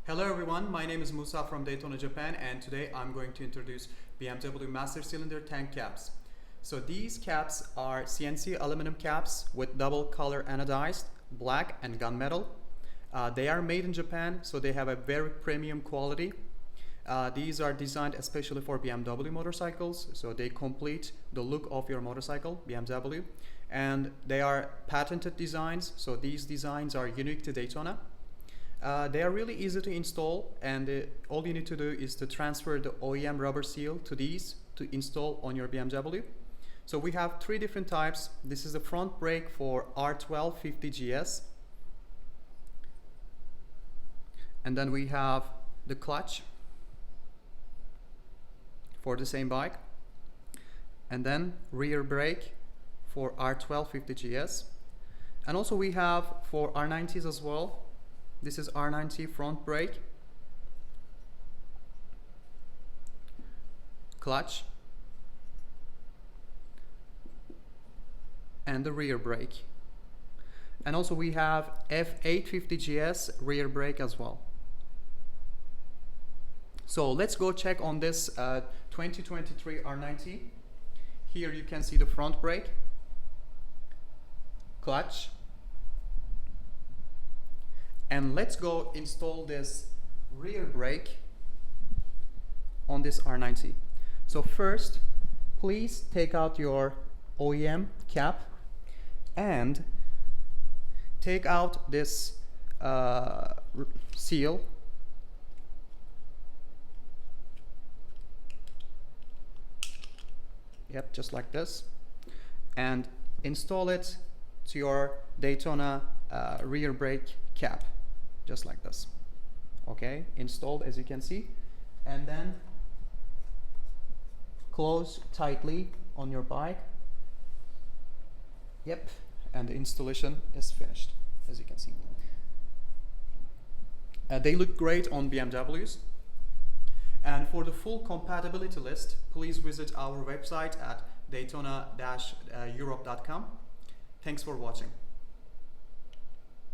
Hello everyone, my name is Musa from Daytona, Japan, and today I'm going to introduce BMW Master Cylinder tank caps. So these caps are CNC aluminum caps with double color anodized, black and gunmetal. They are made in Japan, so they have a very premium quality. These are designed especially for BMW motorcycles, so they complete the look of your motorcycle, BMW. And they are patented designs, so these designs are unique to Daytona. They are really easy to install, and all you need to do is to transfer the OEM rubber seal to these to install on your BMW. So we have three different types. This is the front brake for R1250GS. And then we have the clutch for the same bike. And then rear brake for R1250GS. And also we have for R90s as well. This is R90 front brake, clutch, and the rear brake. And also we have F850GS rear brake as well. So let's go check on this 2023 R90. Here you can see the front brake, clutch, and let's go install this rear brake on this R90. So first, please take out your OEM cap and take out this seal. Yep, just like this. And install it to your Daytona rear brake cap. Just like this. Okay, installed as you can see, and then close tightly on your bike. Yep, and the installation is finished as you can see. They look great on BMWs, and for the full compatibility list please visit our website at daytona-europe.com. Thanks for watching.